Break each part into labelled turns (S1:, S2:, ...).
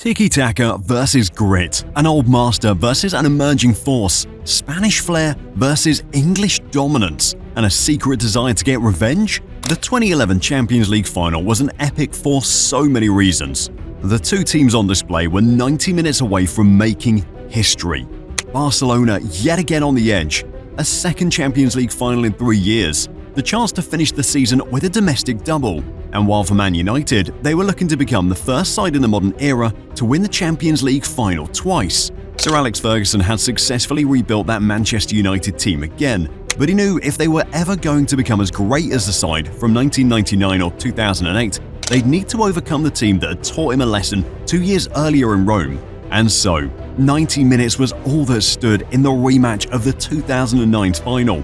S1: Tiki-taka versus grit, an old master versus an emerging force, Spanish flair versus English dominance, and a secret desire to get revenge? The 2011 Champions League Final was an epic for so many reasons. The two teams on display were 90 minutes away from making history. Barcelona yet again on the edge, a second Champions League final in 3 years, the chance to finish the season with a domestic double. And while for Man United, they were looking to become the first side in the modern era to win the Champions League final twice. Sir Alex Ferguson had successfully rebuilt that Manchester United team again, but he knew if they were ever going to become as great as the side from 1999 or 2008, they'd need to overcome the team that had taught him a lesson 2 years earlier in Rome. And so, 90 minutes was all that stood in the rematch of the 2009 final.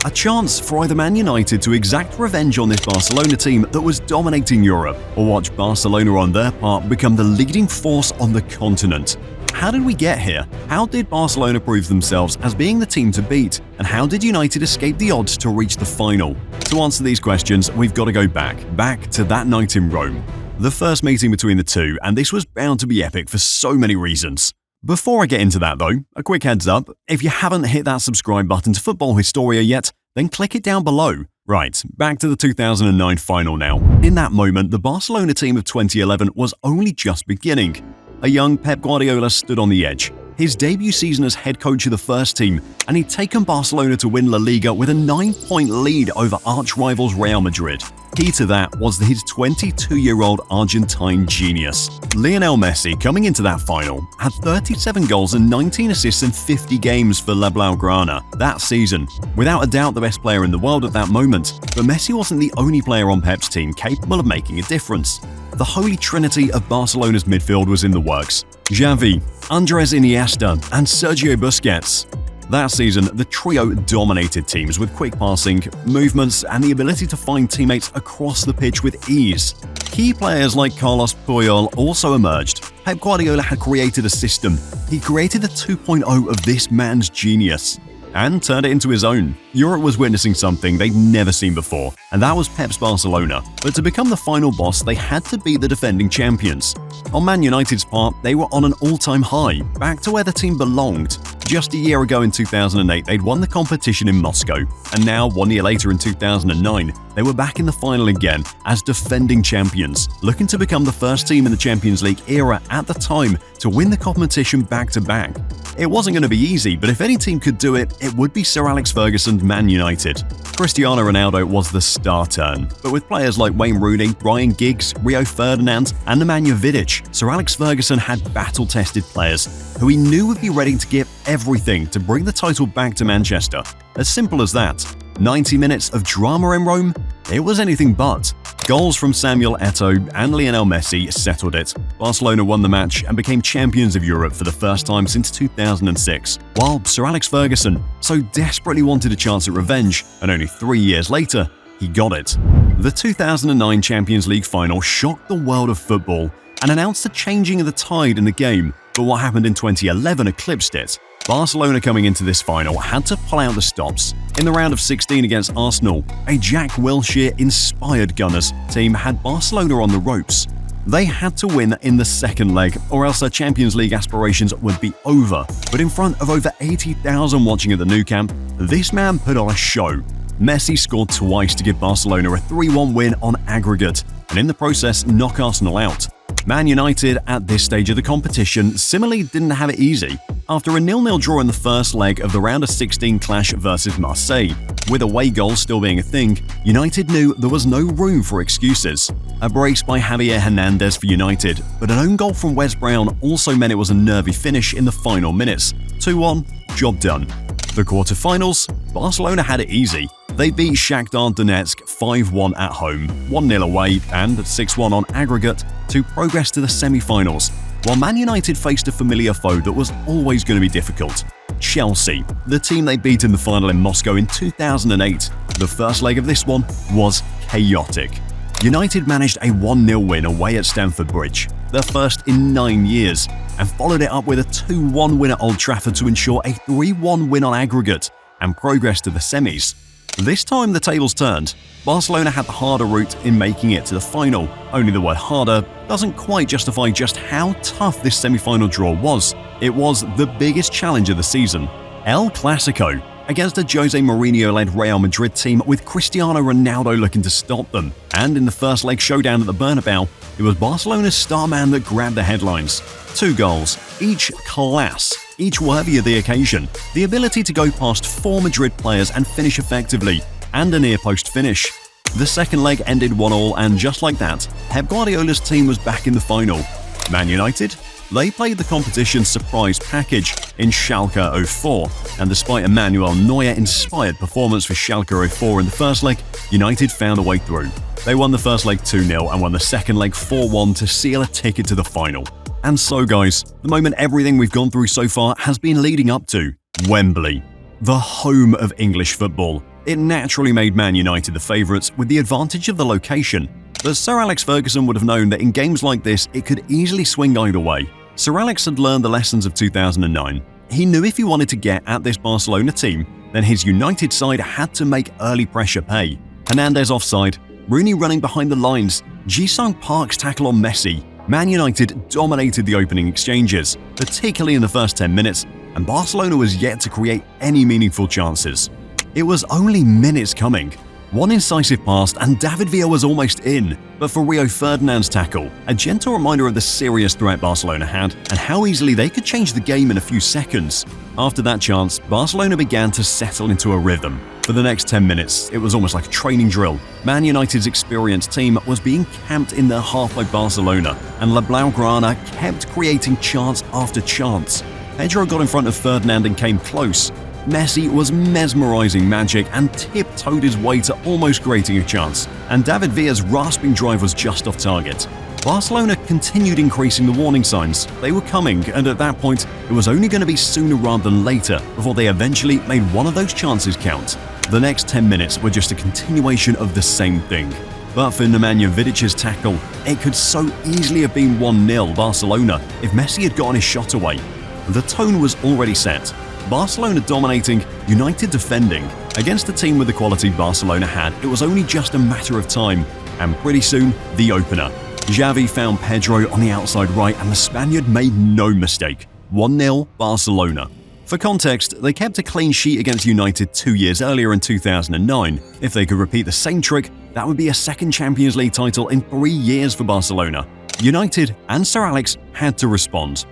S1: A chance for either Man United to exact revenge on this Barcelona team that was dominating Europe, or watch Barcelona on their part become the leading force on the continent. How did we get here? How did Barcelona prove themselves as being the team to beat? And how did United escape the odds to reach the final? To answer these questions, we've got to go back to that night in Rome. The first meeting between the two, and this was bound to be epic for so many reasons. Before I get into that though, a quick heads up, if you haven't hit that subscribe button to Football Historia yet, then click it down below. Right, back to the 2009 final now. In that moment, the Barcelona team of 2011 was only just beginning. A young Pep Guardiola stood on the edge, his debut season as head coach of the first team, and he'd taken Barcelona to win La Liga with a 9-point lead over arch-rivals Real Madrid. Key to that was his 22-year-old Argentine genius. Lionel Messi, coming into that final, had 37 goals and 19 assists in 50 games for La Blaugrana that season. Without a doubt the best player in the world at that moment, but Messi wasn't the only player on Pep's team capable of making a difference. The holy trinity of Barcelona's midfield was in the works: Xavi, Andres Iniesta, and Sergio Busquets. That season, the trio dominated teams with quick passing, movements, and the ability to find teammates across the pitch with ease. Key players like Carlos Puyol also emerged. Pep Guardiola had created a system. He created the 2.0 of this man's genius and turned it into his own. Europe was witnessing something they'd never seen before, and that was Pep's Barcelona. But to become the final boss, they had to beat the defending champions. On Man United's part, they were on an all-time high, back to where the team belonged. Just a year ago in 2008, they'd won the competition in Moscow, and now, 1 year later in 2009, they were back in the final again as defending champions, looking to become the first team in the Champions League era at the time to win the competition back-to-back. It wasn't going to be easy, but if any team could do it, it would be Sir Alex Ferguson's Man United. Cristiano Ronaldo was the star turn, but with players like Wayne Rooney, Ryan Giggs, Rio Ferdinand, and Nemanja Vidic, Sir Alex Ferguson had battle-tested players who he knew would be ready to give everything to bring the title back to Manchester. As simple as that. 90 minutes of drama in Rome? It was anything but. Goals from Samuel Eto'o and Lionel Messi settled it. Barcelona won the match and became champions of Europe for the first time since 2006, while Sir Alex Ferguson so desperately wanted a chance at revenge, and only 3 years later, he got it. The 2009 Champions League Final shocked the world of football and announced the changing of the tide in the game, but what happened in 2011 eclipsed it. Barcelona coming into this final had to pull out the stops. In the round of 16 against Arsenal, a Jack Wilshere-inspired Gunners team had Barcelona on the ropes. They had to win in the second leg, or else their Champions League aspirations would be over. But in front of over 80,000 watching at the Nou Camp, this man put on a show. Messi scored twice to give Barcelona a 3-1 win on aggregate, and in the process knock Arsenal out. Man United, at this stage of the competition, similarly didn't have it easy. After a 0-0 draw in the first leg of the round of 16 clash versus Marseille, with away goals still being a thing, United knew there was no room for excuses. A brace by Javier Hernandez for United, but an own goal from Wes Brown also meant it was a nervy finish in the final minutes. 2-1, job done. The quarter-finals, Barcelona had it easy. They beat Shakhtar Donetsk 5-1 at home, 1-0 away, and 6-1 on aggregate to progress to the semi-finals, while Man United faced a familiar foe that was always going to be difficult: Chelsea, the team they beat in the final in Moscow in 2008. The first leg of this one was chaotic. United managed a 1-0 win away at Stamford Bridge, their first in 9 years, and followed it up with a 2-1 win at Old Trafford to ensure a 3-1 win on aggregate and progress to the semis. This time the tables turned. Barcelona had the harder route in making it to the final, only the word harder doesn't quite justify just how tough this semi-final draw was. It was the biggest challenge of the season. El Clasico, against a Jose Mourinho-led Real Madrid team with Cristiano Ronaldo looking to stop them. And in the first leg showdown at the Bernabeu, it was Barcelona's star man that grabbed the headlines. 2 goals, each class, each worthy of the occasion. The ability to go past 4 Madrid players and finish effectively, and a near-post finish. The second leg ended 1-1, and just like that, Pep Guardiola's team was back in the final. Man United? They played the competition's surprise package in Schalke 04, and despite a Manuel Neuer-inspired performance for Schalke 04 in the first leg, United found a way through. They won the first leg 2-0 and won the second leg 4-1 to seal a ticket to the final. And so guys, the moment everything we've gone through so far has been leading up to: Wembley, the home of English football. It naturally made Man United the favourites with the advantage of the location. But Sir Alex Ferguson would have known that in games like this, it could easily swing either way. Sir Alex had learned the lessons of 2009. He knew if he wanted to get at this Barcelona team, then his United side had to make early pressure pay. Hernandez offside, Rooney running behind the lines, Ji-sung Park's tackle on Messi. Man United dominated the opening exchanges, particularly in the first 10 minutes, and Barcelona was yet to create any meaningful chances. It was only minutes coming. One incisive pass and David Villa was almost in, but for Rio Ferdinand's tackle, a gentle reminder of the serious threat Barcelona had and how easily they could change the game in a few seconds. After that chance, Barcelona began to settle into a rhythm. For the next 10 minutes, it was almost like a training drill. Man United's experienced team was being camped in their half by Barcelona, and La Blaugrana kept creating chance after chance. Pedro got in front of Ferdinand and came close. Messi was mesmerizing magic and tiptoed his way to almost creating a chance, and David Villa's rasping drive was just off target. Barcelona continued increasing the warning signs. They were coming, and at that point, it was only going to be sooner rather than later before they eventually made one of those chances count. The next 10 minutes were just a continuation of the same thing. But for Nemanja Vidic's tackle, it could so easily have been 1-0 Barcelona if Messi had gotten his shot away. The tone was already set. Barcelona dominating, United defending. Against the team with the quality Barcelona had, it was only just a matter of time. And pretty soon, the opener. Xavi found Pedro on the outside right, and the Spaniard made no mistake. 1-0 Barcelona. For context, they kept a clean sheet against United 2 years earlier in 2009. If they could repeat the same trick, that would be a second Champions League title in 3 years for Barcelona. United and Sir Alex had to respond.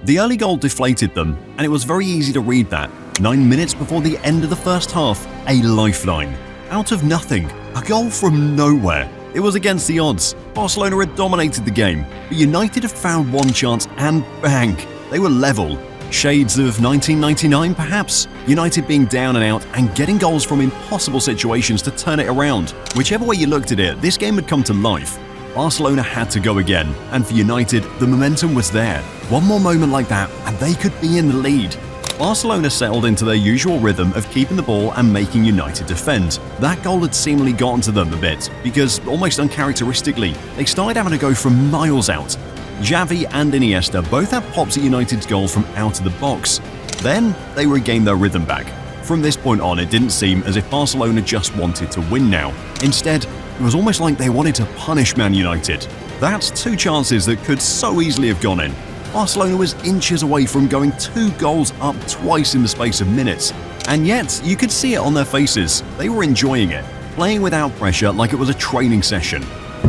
S1: The early goal deflated them, and it was very easy to read that. 9 minutes before the end of the first half, a lifeline. Out of nothing, a goal from nowhere. It was against the odds. Barcelona had dominated the game, but United had found one chance and bang, they were level. Shades of 1999 perhaps? United being down and out and getting goals from impossible situations to turn it around. Whichever way you looked at it, this game had come to life. Barcelona had to go again, and for United, the momentum was there. One more moment like that, and they could be in the lead. Barcelona settled into their usual rhythm of keeping the ball and making United defend. That goal had seemingly gotten to them a bit, because almost uncharacteristically, they started having to go from miles out. Xavi and Iniesta both had pops at United's goal from out of the box. Then, they regained their rhythm back. From this point on, it didn't seem as if Barcelona just wanted to win now. Instead, it was almost like they wanted to punish Man United. That's 2 chances that could so easily have gone in. Barcelona was inches away from going 2 goals up twice in the space of minutes. And yet, you could see it on their faces. They were enjoying it, playing without pressure like it was a training session.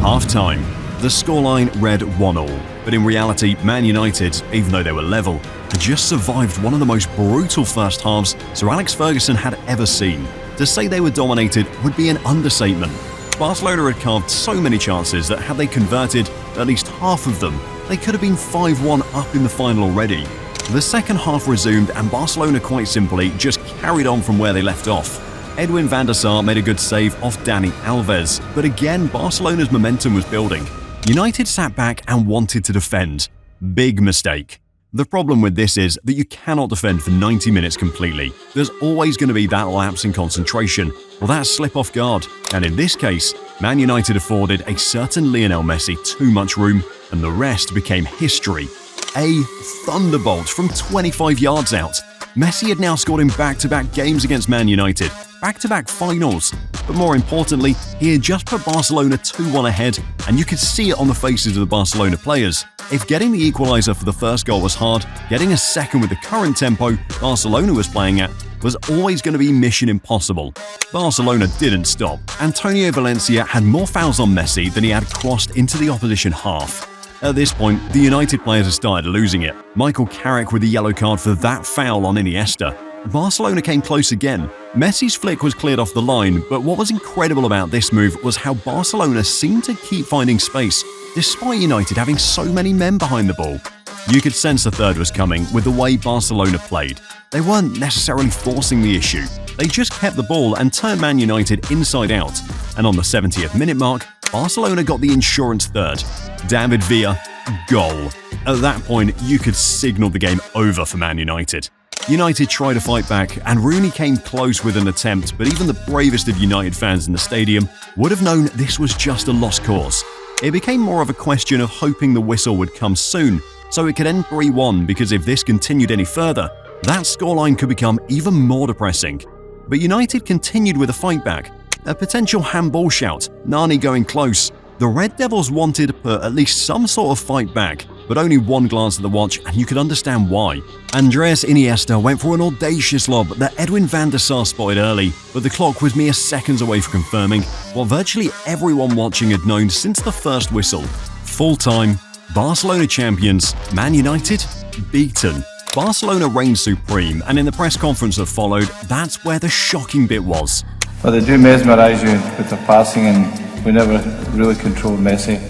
S1: Half-time. The scoreline read 1-1. But in reality, Man United, even though they were level, had just survived one of the most brutal first halves Sir Alex Ferguson had ever seen. To say they were dominated would be an understatement. Barcelona had carved so many chances that had they converted at least half of them, they could have been 5-1 up in the final already. The second half resumed, and Barcelona quite simply just carried on from where they left off. Edwin van der Sar made a good save off Dani Alves, but again Barcelona's momentum was building. United sat back and wanted to defend. Big mistake. The problem with this is that you cannot defend for 90 minutes completely. There's always going to be that lapse in concentration, or that slip off guard. And in this case, Man United afforded a certain Lionel Messi too much room, and the rest became history. A thunderbolt from 25 yards out. Messi had now scored in back-to-back games against Man United, back-to-back finals. But more importantly, he had just put Barcelona 2-1 ahead, and you could see it on the faces of the Barcelona players. If getting the equaliser for the first goal was hard, getting a second with the current tempo Barcelona was playing at was always going to be mission impossible. Barcelona didn't stop. Antonio Valencia had more fouls on Messi than he had crossed into the opposition half. At this point, the United players had started losing it. Michael Carrick with the yellow card for that foul on Iniesta. Barcelona came close again. Messi's flick was cleared off the line, but what was incredible about this move was how Barcelona seemed to keep finding space, despite United having so many men behind the ball. You could sense the third was coming with the way Barcelona played. They weren't necessarily forcing the issue. They just kept the ball and turned Man United inside out. And on the 70th minute mark, Barcelona got the insurance third. David Villa, goal. At that point, you could signal the game over for Man United. United tried to fight back, and Rooney came close with an attempt, but even the bravest of United fans in the stadium would have known this was just a lost cause. It became more of a question of hoping the whistle would come soon, so it could end 3-1, because if this continued any further, that scoreline could become even more depressing. But United continued with a fight back. A potential handball shout, Nani going close. The Red Devils wanted to put at least some sort of fight back, but only one glance at the watch and you could understand why. Andres Iniesta went for an audacious lob that Edwin van der Sar spotted early, but the clock was mere seconds away from confirming what virtually everyone watching had known since the first whistle. Full time, Barcelona champions, Man United beaten. Barcelona reigned supreme, and in the press conference that followed, that's where the shocking bit was.
S2: Well, they do mesmerise you with their passing, and we never really controlled Messi,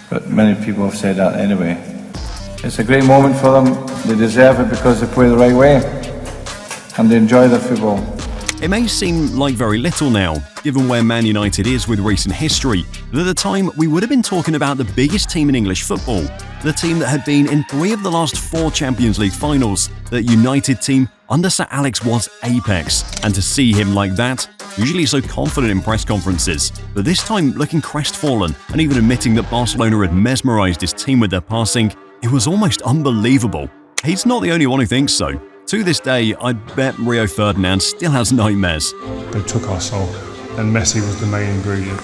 S2: but many people have said that anyway. It's a great moment for them. They deserve it because they play the right way and they enjoy their football.
S1: It may seem like very little now, given where Man United is with recent history, but at the time we would have been talking about the biggest team in English football, the team that had been in 3 of the last 4 Champions League finals. That United team under Sir Alex was apex, and to see him like that, usually so confident in press conferences, but this time looking crestfallen and even admitting that Barcelona had mesmerised his team with their passing, it was almost unbelievable. He's not the only one who thinks so. To this day, I'd bet Rio Ferdinand still has nightmares.
S3: They took our soul, and Messi was the main ingredient.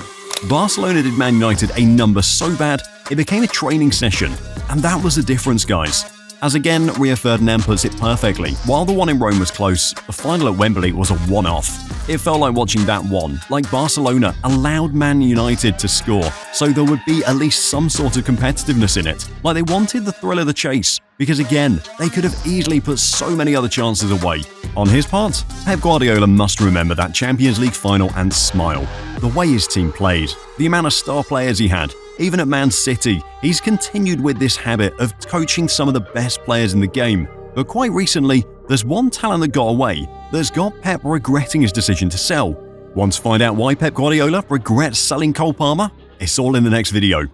S1: Barcelona did Man United a number so bad, it became a training session. And that was the difference, guys. As again, Rio Ferdinand puts it perfectly, while the one in Rome was close, the final at Wembley was a one-off. It felt like watching that one, like Barcelona allowed Man United to score, so there would be at least some sort of competitiveness in it, like they wanted the thrill of the chase, because again, they could have easily put so many other chances away. On his part, Pep Guardiola must remember that Champions League final and smile. The way his team played, the amount of star players he had. Even at Man City, he's continued with this habit of coaching some of the best players in the game. But quite recently, there's one talent that got away that's got Pep regretting his decision to sell. Want to find out why Pep Guardiola regrets selling Cole Palmer? It's all in the next video.